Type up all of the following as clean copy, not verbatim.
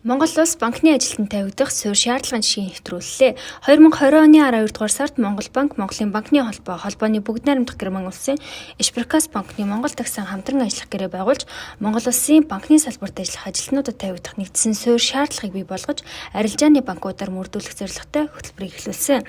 Монгол улс банкны ажилтнанд тавигдах суурь шаардлагын жишгийг нэвтрүүллээ. 2020 оны 12 дугаар сард Монгол банк, Монголын банкны холбоо, холбооны бүгд найрамдах гэрмэн улсын Эшберкас банкны Монгол тагсан хамтран ажиллах гэрээ байгуулж, Монгол улсын банкны салбарт ажиллах ажилтнуудад тавигдах нэгдсэн суурь шаардлагыг бий болгож, арилжааны банкудаар мөрдүүлэх зорилготой хөтөлбөрийг эхлүүлсэн.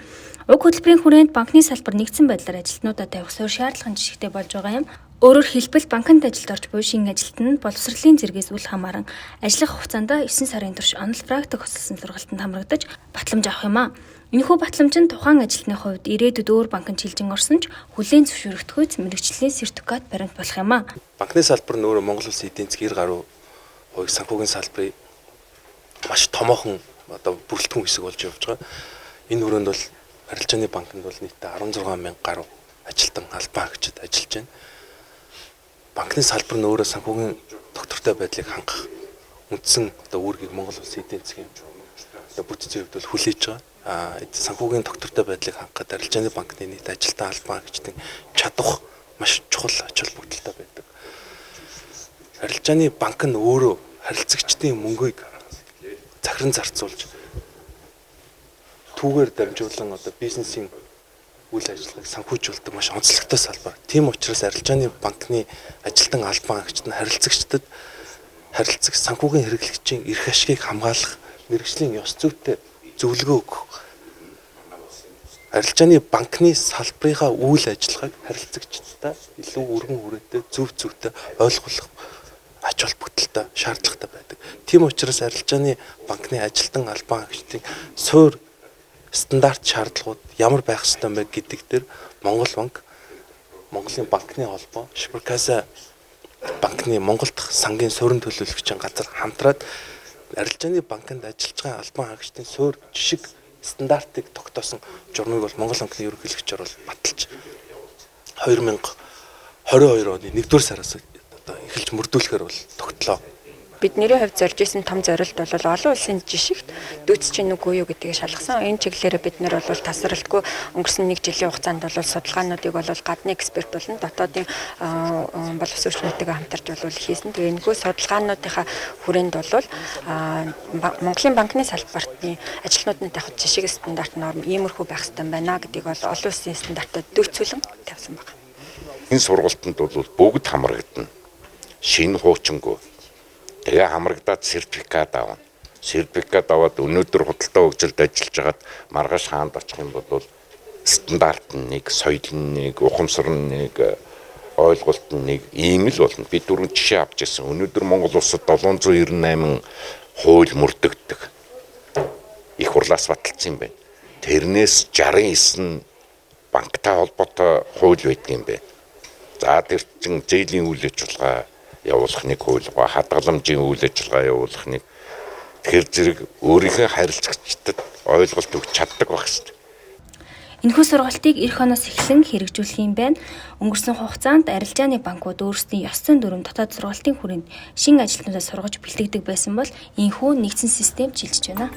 Уг хөтөлбөрийн хүрээнд банкны салбар нэгдсэн байдлаар ажилтнуудад тавих суурь шаардлагын жишгтэй болж байгаа юм. Өөрөөр хэлбэл банкнд ажилд орж буй шинэ ажилтан нь боловсролын зэрэгээс үл хамааран ажиллах хугацаанд 9 сарын турш онол практик хөсөлсөн сургалтанд хамрагдаж батламж авах юм а. Энэхүү батламж нь тухайн ажилтны хувьд ирээдүйд өөр банкнд шилжин орсон ч хүлээн зөвшөөрөгдөхүйц мэрэгчлийн сертификат баримт болох юм а. Банкны салбар нь өөрөө Монгол улсын эдийн засгийн 90 гаруй хувийг санхүүгийн салбарыг маш томоохон бүрэлдэхүүн хэсэг болж явж байгаа. Энэ хүрээнд бол арилжааны банкнд бол нийтдээ 16,000 гаруй ажилтан албан хаагчид ажиллаж байна. Банкны салбар нь өөрөө санхүүгийн доктортой байдлыг хангах үндсэн үүргийг Монгол улсын эдийн засгийн бүтцийн хувьд бол хүлээж байгаа. Санхүүгийн доктортой байдлыг хангахад арилжааны банкны нийт ажилтан албан хаагчдын чадвах маш чухал ач холбогдолтой байдаг. Арилжааны банк нь өөрөө харилцагчдын мөнгийг захиран зарцуулж түүгээр дамжуулан бизнесийн үйл ажиллагааг санхүүжүүлдэг маш онцлогтой салбар. Тийм учраас арилжааны банкны ажилтан албан хаагчид нь харилцагчдад санхүүгийн хэрэглэгчийн эрх ашигыг хамгаалах мэргэжлийн ёс зүйтэй зөвлөгөө өгөх. Арилжааны банкны салбарынхаа үйл ажиллагааг харилцагчдаа илүү өргөн хүрээтэй, зөв зүйтэй ойлгуулах ач холбогдолтой шаардлагатай байдаг. Тийм учраас арилжааны банкны ажилтан албан хаагчдын суурь стандарт шаардлагууд ямар байх ёстой вэ гэдэг дээр Монгол банк, Монголын банкны холбоо, Эшберкас банкны Монгол дахь сангийн суурин төлөөлөгчийн газар хамтраад арилжааны банкнд ажиллаж байгаа албан хаагчдын суурь жишг стандартыг тогтоосон журмыг бол Монгол банкны ерөнхийлөгчөөр бол баталж 2022 оны 1-р сараас эхэлж мөрдүүлэхээр бол тогтлоо. Бидний хувьд зорж исэн том зорилт бол олон улсын жишгт дүүцэж гэнэ үгүй юу гэдгийг шалгасан. Энэ чиглэлээр бид нар бол тасралтгүй өнгөрсөн 1 жилийн хугацаанд бол судалгаануудыг бол гадны эксперт болон дотоодын боловсролчнуудтай хамтарч бол хийсэн. Тэгээ энэхүү судалгаануудынхаа хүрээнд бол Монголын банкны салбартны ажилтнуудын тавих жишг стандарт норм иймэрхүү байх ёстой байна гэдгийг бол олон улсын стандартад дүүцүүлэн тавьсан байна. Энэ сургалтанд бол бүгд хамрагдана. Шинэ хуучингүй тэгээ хамрагдаад сертификат авна. Сертификат аваад өнөөдөр худалдаа хөгжилд ажиллаж хагаад маргааш хаанд очих юм бол стандарт нэг, соёл нэг, ухамсар нэг, ойлголт нэг ийм л болно. Би дөрөв жишээ авч ирсэн. Өнөөдөр Монгол улсад 798 хууль мөрдөгдөг. Их хурлаас баталсан юм байна. Тэрнээс 69 банктай холбоотой хууль байдаг юм байна. За тэр чин зээлийн үйл ажиллагаа явуулах нэг хууль ба хадгаламжийн үйл ажиллагаа явуулах нэг тэр зэрэг өөрийнхөө харилцагчдад ойлголт өгч чаддаг байх ёстой. Энэхүү сургалтыг эх оноос эхлэн хэрэгжүүлэх юм байна. Өнгөрсөн хугацаанд арилжааны банкуд өөрсдийн ёс зүйн дүрм дотоод сургалтын хүрээнд шинэ ажилтнуудаа сургаж бэлтгэдэг байсан бол энэхүү нэгдсэн систем жилжиж байна.